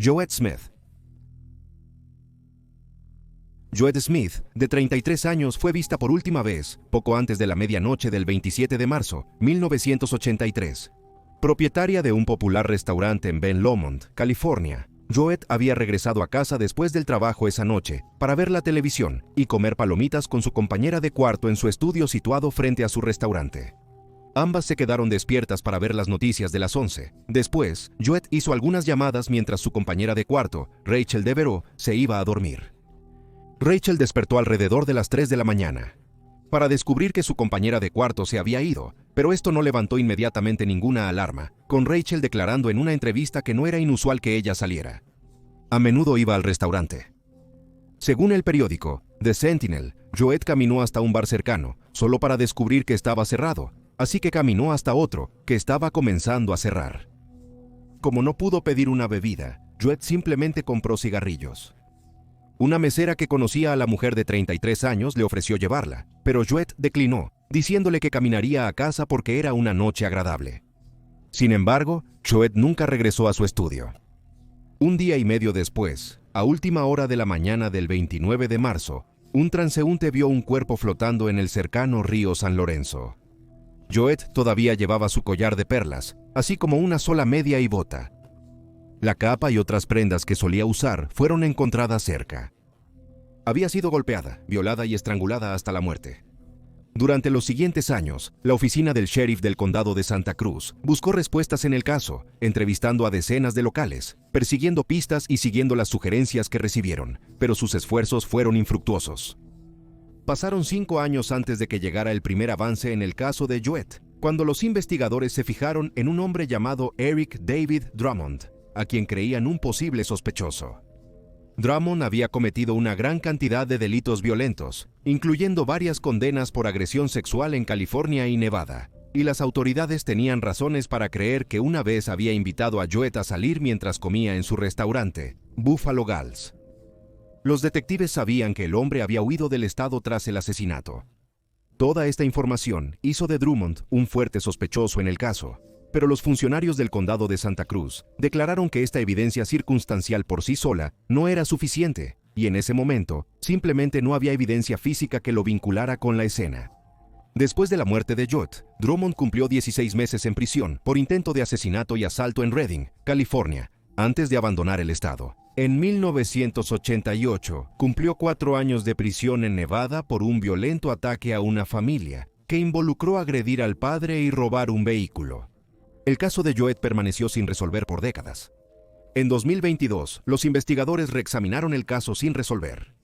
Joette Smith. Joette Smith, de 33 años, fue vista por última vez poco antes de la medianoche del 27 de marzo, 1983. Propietaria de un popular restaurante en Ben Lomond, California, Joette había regresado a casa después del trabajo esa noche para ver la televisión y comer palomitas con su compañera de cuarto en su estudio situado frente a su restaurante. Ambas se quedaron despiertas para ver las noticias de las 11. Después, Joette hizo algunas llamadas mientras su compañera de cuarto, Rachel Devereaux, se iba a dormir. Rachel despertó alrededor de las 3 de la mañana para descubrir que su compañera de cuarto se había ido, pero esto no levantó inmediatamente ninguna alarma, con Rachel declarando en una entrevista que no era inusual que ella saliera. A menudo iba al restaurante. Según el periódico The Sentinel, Joette caminó hasta un bar cercano, solo para descubrir que estaba cerrado, así que caminó hasta otro, que estaba comenzando a cerrar. Como no pudo pedir una bebida, Joette simplemente compró cigarrillos. Una mesera que conocía a la mujer de 33 años le ofreció llevarla, pero Joette declinó, diciéndole que caminaría a casa porque era una noche agradable. Sin embargo, Joette nunca regresó a su estudio. Un día y medio después, a última hora de la mañana del 29 de marzo, un transeúnte vio un cuerpo flotando en el cercano río San Lorenzo. Joette todavía llevaba su collar de perlas, así como una sola media y bota. La capa y otras prendas que solía usar fueron encontradas cerca. Había sido golpeada, violada y estrangulada hasta la muerte. Durante los siguientes años, la oficina del sheriff del condado de Santa Cruz buscó respuestas en el caso, entrevistando a decenas de locales, persiguiendo pistas y siguiendo las sugerencias que recibieron, pero sus esfuerzos fueron infructuosos. Pasaron 5 años antes de que llegara el primer avance en el caso de Joette, cuando los investigadores se fijaron en un hombre llamado Eric David Drummond, a quien creían un posible sospechoso. Drummond había cometido una gran cantidad de delitos violentos, incluyendo varias condenas por agresión sexual en California y Nevada, y las autoridades tenían razones para creer que una vez había invitado a Joette a salir mientras comía en su restaurante, Buffalo Gals. Los detectives sabían que el hombre había huido del estado tras el asesinato. Toda esta información hizo de Drummond un fuerte sospechoso en el caso, pero los funcionarios del condado de Santa Cruz declararon que esta evidencia circunstancial por sí sola no era suficiente, y en ese momento simplemente no había evidencia física que lo vinculara con la escena. Después de la muerte de Joette, Drummond cumplió 16 meses en prisión por intento de asesinato y asalto en Redding, California, antes de abandonar el estado. En 1988, cumplió 4 años de prisión en Nevada por un violento ataque a una familia que involucró agredir al padre y robar un vehículo. El caso de Joette permaneció sin resolver por décadas. En 2022, los investigadores reexaminaron el caso sin resolver.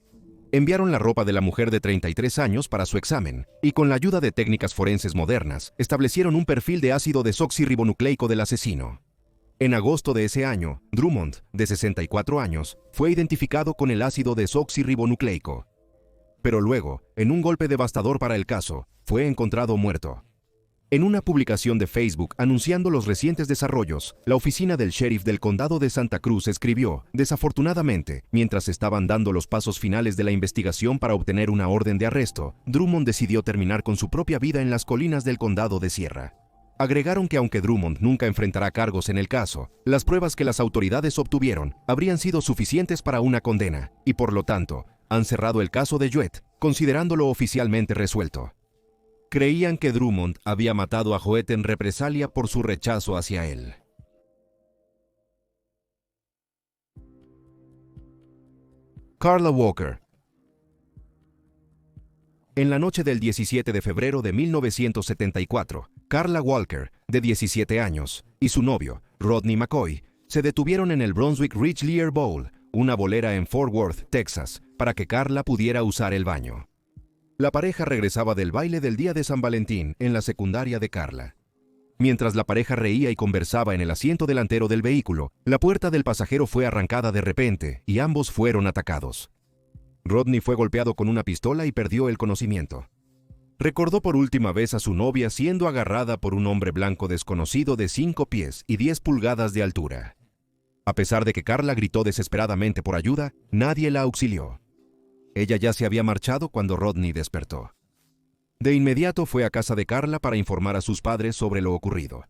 Enviaron la ropa de la mujer de 33 años para su examen y con la ayuda de técnicas forenses modernas, establecieron un perfil de ácido desoxirribonucleico del asesino. En agosto de ese año, Drummond, de 64 años, fue identificado con el ácido desoxirribonucleico. Pero luego, en un golpe devastador para el caso, fue encontrado muerto. En una publicación de Facebook anunciando los recientes desarrollos, la oficina del sheriff del condado de Santa Cruz escribió, desafortunadamente, mientras estaban dando los pasos finales de la investigación para obtener una orden de arresto, Drummond decidió terminar con su propia vida en las colinas del condado de Sierra. Agregaron que aunque Drummond nunca enfrentará cargos en el caso, las pruebas que las autoridades obtuvieron habrían sido suficientes para una condena, y por lo tanto, han cerrado el caso de Joette, considerándolo oficialmente resuelto. Creían que Drummond había matado a Joette en represalia por su rechazo hacia él. Carla Walker. En la noche del 17 de febrero de 1974, Carla Walker, de 17 años, y su novio, Rodney McCoy, se detuvieron en el Brunswick Ridge Lear Bowl, una bolera en Fort Worth, Texas, para que Carla pudiera usar el baño. La pareja regresaba del baile del día de San Valentín en la secundaria de Carla. Mientras la pareja reía y conversaba en el asiento delantero del vehículo, la puerta del pasajero fue arrancada de repente y ambos fueron atacados. Rodney fue golpeado con una pistola y perdió el conocimiento. Recordó por última vez a su novia siendo agarrada por un hombre blanco desconocido de 5 pies y 10 pulgadas de altura. A pesar de que Carla gritó desesperadamente por ayuda, nadie la auxilió. Ella ya se había marchado cuando Rodney despertó. De inmediato fue a casa de Carla para informar a sus padres sobre lo ocurrido.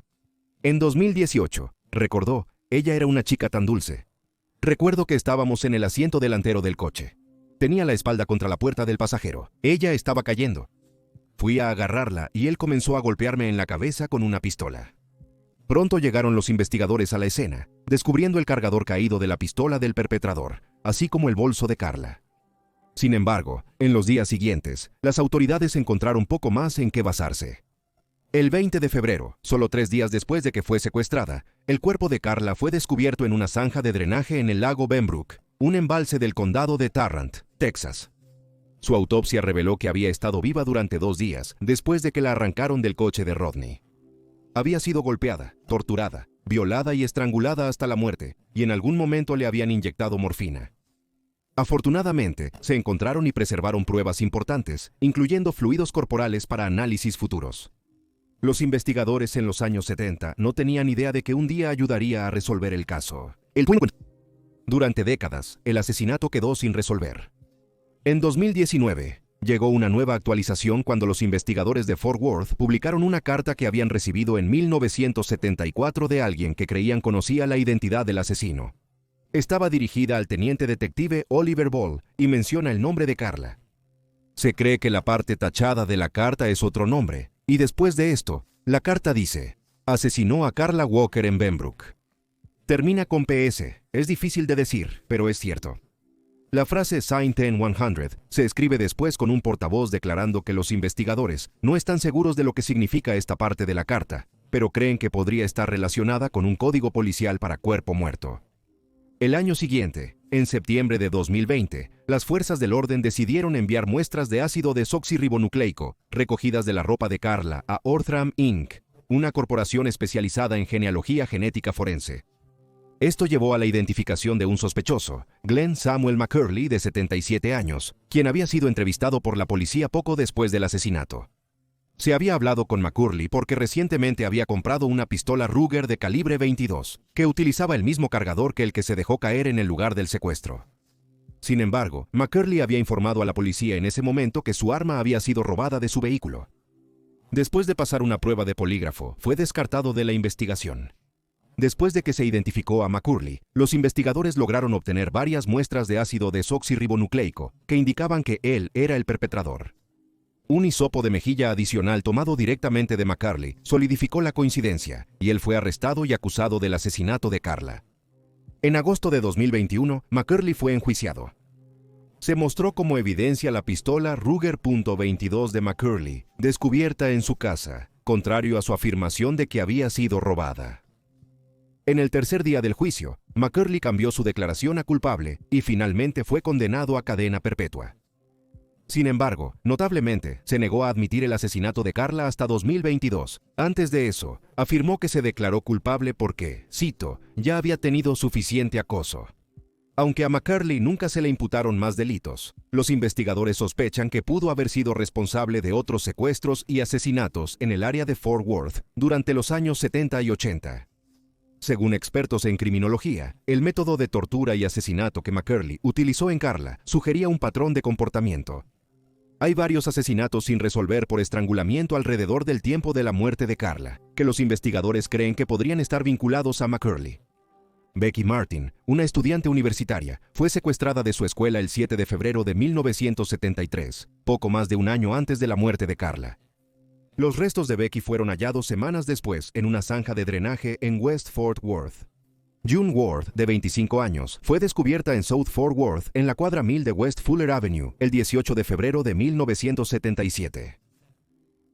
En 2018, recordó, ella era una chica tan dulce. Recuerdo que estábamos en el asiento delantero del coche. Tenía la espalda contra la puerta del pasajero. Ella estaba cayendo. Fui a agarrarla y él comenzó a golpearme en la cabeza con una pistola. Pronto llegaron los investigadores a la escena, descubriendo el cargador caído de la pistola del perpetrador, así como el bolso de Carla. Sin embargo, en los días siguientes, las autoridades encontraron poco más en qué basarse. El 20 de febrero, solo 3 días después de que fue secuestrada, el cuerpo de Carla fue descubierto en una zanja de drenaje en el lago Benbrook, un embalse del condado de Tarrant, Texas. Su autopsia reveló que había estado viva durante 2 días después de que la arrancaron del coche de Rodney. Había sido golpeada, torturada, violada y estrangulada hasta la muerte, y en algún momento le habían inyectado morfina. Afortunadamente, se encontraron y preservaron pruebas importantes, incluyendo fluidos corporales para análisis futuros. Los investigadores en los años 70 no tenían idea de que un día ayudaría a resolver el caso. Durante décadas, el asesinato quedó sin resolver. En 2019, llegó una nueva actualización cuando los investigadores de Fort Worth publicaron una carta que habían recibido en 1974 de alguien que creían conocía la identidad del asesino. Estaba dirigida al teniente detective Oliver Ball y menciona el nombre de Carla. Se cree que la parte tachada de la carta es otro nombre, y después de esto, la carta dice, asesinó a Carla Walker en Benbrook. Termina con PS, es difícil de decir, pero es cierto. La frase Sign 10-100 se escribe después con un portavoz declarando que los investigadores no están seguros de lo que significa esta parte de la carta, pero creen que podría estar relacionada con un código policial para cuerpo muerto. El año siguiente, en septiembre de 2020, las fuerzas del orden decidieron enviar muestras de ácido desoxirribonucleico, recogidas de la ropa de Carla, a Orthram Inc., una corporación especializada en genealogía genética forense. Esto llevó a la identificación de un sospechoso, Glenn Samuel McCurley, de 77 años, quien había sido entrevistado por la policía poco después del asesinato. Se había hablado con McCurley porque recientemente había comprado una pistola Ruger de calibre 22, que utilizaba el mismo cargador que el que se dejó caer en el lugar del secuestro. Sin embargo, McCurley había informado a la policía en ese momento que su arma había sido robada de su vehículo. Después de pasar una prueba de polígrafo, fue descartado de la investigación. Después de que se identificó a McCurley, los investigadores lograron obtener varias muestras de ácido desoxirribonucleico que indicaban que él era el perpetrador. Un hisopo de mejilla adicional tomado directamente de McCurley solidificó la coincidencia, y él fue arrestado y acusado del asesinato de Carla. En agosto de 2021, McCurley fue enjuiciado. Se mostró como evidencia la pistola Ruger .22 de McCurley, descubierta en su casa, contrario a su afirmación de que había sido robada. En el tercer día del juicio, McCurley cambió su declaración a culpable y finalmente fue condenado a cadena perpetua. Sin embargo, notablemente, se negó a admitir el asesinato de Carla hasta 2022. Antes de eso, afirmó que se declaró culpable porque, cito, ya había tenido suficiente acoso. Aunque a McCurley nunca se le imputaron más delitos, los investigadores sospechan que pudo haber sido responsable de otros secuestros y asesinatos en el área de Fort Worth durante los años 70 y 80. Según expertos en criminología, el método de tortura y asesinato que McCurley utilizó en Carla sugería un patrón de comportamiento. Hay varios asesinatos sin resolver por estrangulamiento alrededor del tiempo de la muerte de Carla, que los investigadores creen que podrían estar vinculados a McCurley. Becky Martin, una estudiante universitaria, fue secuestrada de su escuela el 7 de febrero de 1973, poco más de un año antes de la muerte de Carla. Los restos de Becky fueron hallados semanas después en una zanja de drenaje en West Fort Worth. June Ward, de 25 años, fue descubierta en South Fort Worth en la cuadra 1000 de West Fuller Avenue el 18 de febrero de 1977.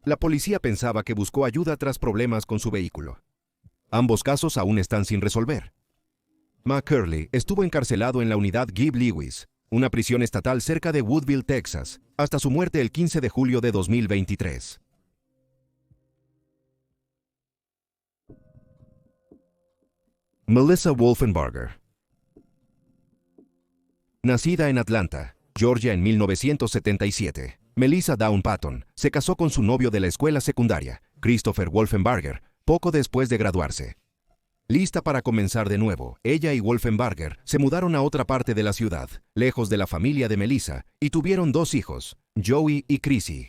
La policía pensaba que buscó ayuda tras problemas con su vehículo. Ambos casos aún están sin resolver. McCurley estuvo encarcelado en la unidad Gibb Lewis, una prisión estatal cerca de Woodville, Texas, hasta su muerte el 15 de julio de 2023. Melissa Wolfenbarger. Nacida en Atlanta, Georgia en 1977, Melissa Dawn Patton se casó con su novio de la escuela secundaria, Christopher Wolfenbarger, poco después de graduarse. Lista para comenzar de nuevo, ella y Wolfenbarger se mudaron a otra parte de la ciudad, lejos de la familia de Melissa, y tuvieron 2 hijos, Joey y Chrissy.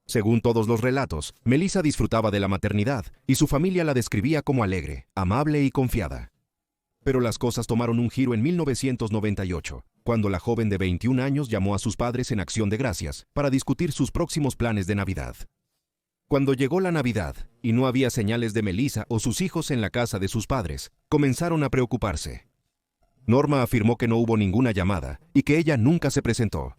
Según todos los relatos, Melissa disfrutaba de la maternidad y su familia la describía como alegre, amable y confiada. Pero las cosas tomaron un giro en 1998, cuando la joven de 21 años llamó a sus padres en acción de gracias para discutir sus próximos planes de Navidad. Cuando llegó la Navidad y no había señales de Melissa o sus hijos en la casa de sus padres, comenzaron a preocuparse. Norma afirmó que no hubo ninguna llamada y que ella nunca se presentó.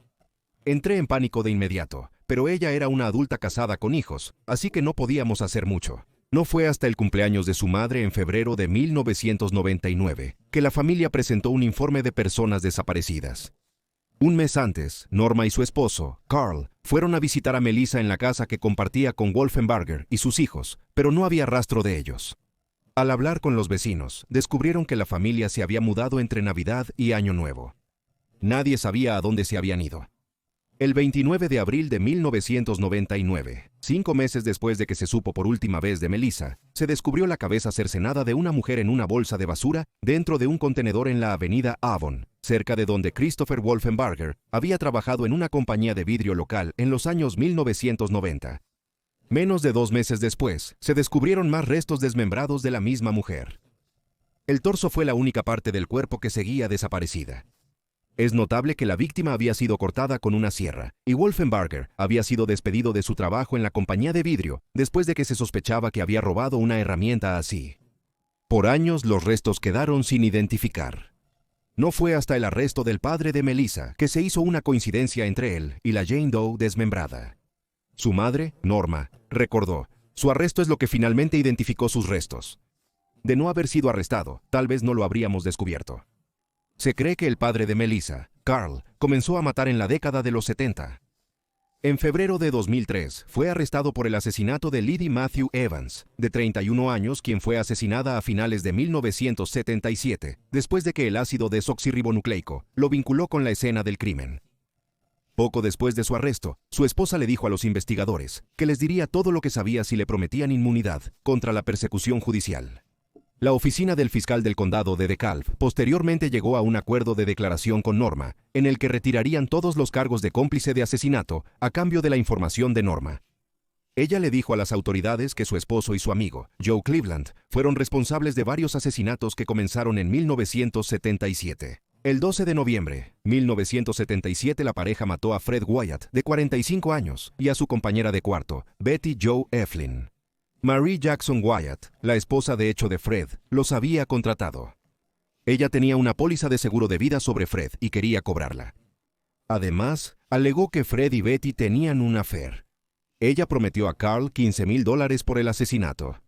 Entré en pánico de inmediato, pero ella era una adulta casada con hijos, así que no podíamos hacer mucho. No fue hasta el cumpleaños de su madre en febrero de 1999 que la familia presentó un informe de personas desaparecidas. Un mes antes, Norma y su esposo, Carl, fueron a visitar a Melissa en la casa que compartía con Wolfenbarger y sus hijos, pero no había rastro de ellos. Al hablar con los vecinos, descubrieron que la familia se había mudado entre Navidad y Año Nuevo. Nadie sabía a dónde se habían ido. El 29 de abril de 1999, 5 meses después de que se supo por última vez de Melissa, se descubrió la cabeza cercenada de una mujer en una bolsa de basura dentro de un contenedor en la avenida Avon, cerca de donde Christopher Wolfenbarger había trabajado en una compañía de vidrio local en los años 1990. Menos de 2 meses después, se descubrieron más restos desmembrados de la misma mujer. El torso fue la única parte del cuerpo que seguía desaparecida. Es notable que la víctima había sido cortada con una sierra, y Wolfenbarger había sido despedido de su trabajo en la compañía de vidrio después de que se sospechaba que había robado una herramienta así. Por años los restos quedaron sin identificar. No fue hasta el arresto del padre de Melissa que se hizo una coincidencia entre él y la Jane Doe desmembrada. Su madre, Norma, recordó: su arresto es lo que finalmente identificó sus restos. De no haber sido arrestado, tal vez no lo habríamos descubierto. Se cree que el padre de Melissa, Carl, comenzó a matar en la década de los 70. En febrero de 2003, fue arrestado por el asesinato de Liddy Matthew Evans, de 31 años, quien fue asesinada a finales de 1977, después de que el ácido desoxirribonucleico lo vinculó con la escena del crimen. Poco después de su arresto, su esposa le dijo a los investigadores que les diría todo lo que sabía si le prometían inmunidad contra la persecución judicial. La oficina del fiscal del condado de DeKalb posteriormente llegó a un acuerdo de declaración con Norma, en el que retirarían todos los cargos de cómplice de asesinato a cambio de la información de Norma. Ella le dijo a las autoridades que su esposo y su amigo, Joe Cleveland, fueron responsables de varios asesinatos que comenzaron en 1977. El 12 de noviembre de 1977 la pareja mató a Fred Wyatt, de 45 años, y a su compañera de cuarto, Betty Jo Eflin. Marie Jackson Wyatt, la esposa de hecho de Fred, los había contratado. Ella tenía una póliza de seguro de vida sobre Fred y quería cobrarla. Además, alegó que Fred y Betty tenían un affair. Ella prometió a Carl $15,000 por el asesinato.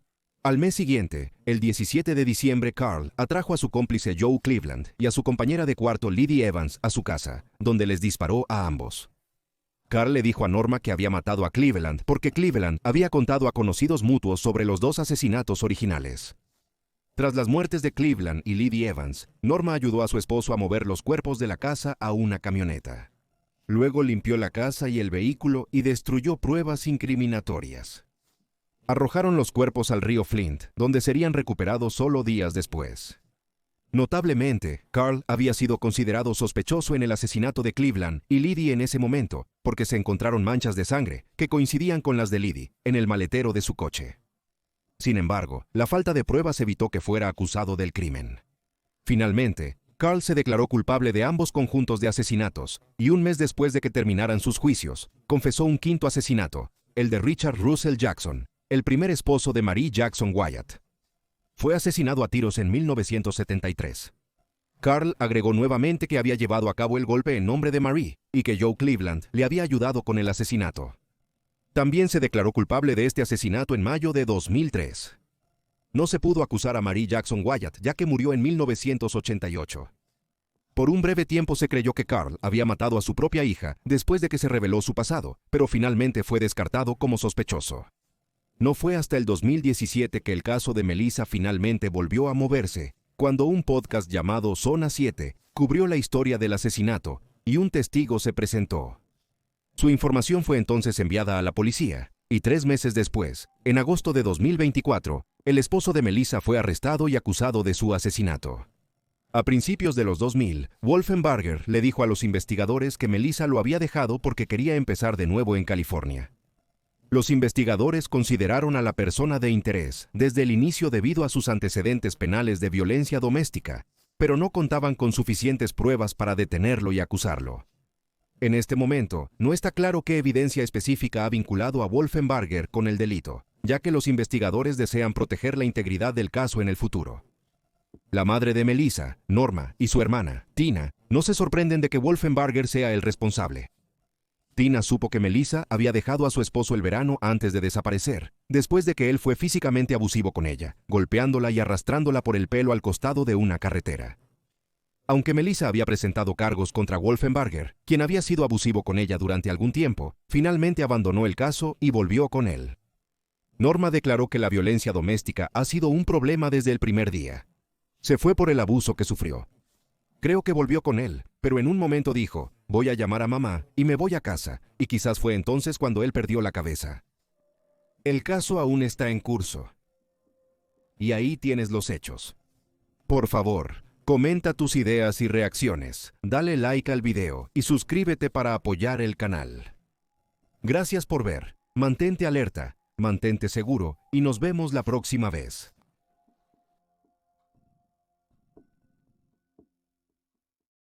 Al mes siguiente, el 17 de diciembre, Carl atrajo a su cómplice Joe Cleveland y a su compañera de cuarto Liddy Evans a su casa, donde les disparó a ambos. Carl le dijo a Norma que había matado a Cleveland porque Cleveland había contado a conocidos mutuos sobre los 2 asesinatos originales. Tras las muertes de Cleveland y Liddy Evans, Norma ayudó a su esposo a mover los cuerpos de la casa a una camioneta. Luego limpió la casa y el vehículo y destruyó pruebas incriminatorias. Arrojaron los cuerpos al río Flint, donde serían recuperados solo días después. Notablemente, Carl había sido considerado sospechoso en el asesinato de Cleveland y Liddy en ese momento, porque se encontraron manchas de sangre que coincidían con las de Liddy en el maletero de su coche. Sin embargo, la falta de pruebas evitó que fuera acusado del crimen. Finalmente, Carl se declaró culpable de ambos conjuntos de asesinatos y un mes después de que terminaran sus juicios, confesó un 5º asesinato, el de Richard Russell Jackson, el primer esposo de Marie Jackson Wyatt. Fue asesinado a tiros en 1973. Carl agregó nuevamente que había llevado a cabo el golpe en nombre de Marie y que Joe Cleveland le había ayudado con el asesinato. También se declaró culpable de este asesinato en mayo de 2003. No se pudo acusar a Marie Jackson Wyatt, ya que murió en 1988. Por un breve tiempo se creyó que Carl había matado a su propia hija después de que se reveló su pasado, pero finalmente fue descartado como sospechoso. No fue hasta el 2017 que el caso de Melissa finalmente volvió a moverse, cuando un podcast llamado Zona 7 cubrió la historia del asesinato y un testigo se presentó. Su información fue entonces enviada a la policía, y 3 meses después, en agosto de 2024, el esposo de Melissa fue arrestado y acusado de su asesinato. A principios de los 2000, Wolfenbarger le dijo a los investigadores que Melissa lo había dejado porque quería empezar de nuevo en California. Los investigadores consideraron a la persona de interés desde el inicio debido a sus antecedentes penales de violencia doméstica, pero no contaban con suficientes pruebas para detenerlo y acusarlo. En este momento, no está claro qué evidencia específica ha vinculado a Wolfenbarger con el delito, ya que los investigadores desean proteger la integridad del caso en el futuro. La madre de Melissa, Norma, y su hermana, Tina, no se sorprenden de que Wolfenbarger sea el responsable. Tina supo que Melissa había dejado a su esposo el verano antes de desaparecer, después de que él fue físicamente abusivo con ella, golpeándola y arrastrándola por el pelo al costado de una carretera. Aunque Melissa había presentado cargos contra Wolfenbarger, quien había sido abusivo con ella durante algún tiempo, finalmente abandonó el caso y volvió con él. Norma declaró que la violencia doméstica ha sido un problema desde el primer día. Se fue por el abuso que sufrió. Creo que volvió con él, pero en un momento dijo, voy a llamar a mamá y me voy a casa, y quizás fue entonces cuando él perdió la cabeza. El caso aún está en curso. Y ahí tienes los hechos. Por favor, comenta tus ideas y reacciones, dale like al video y suscríbete para apoyar el canal. Gracias por ver, mantente alerta, mantente seguro y nos vemos la próxima vez.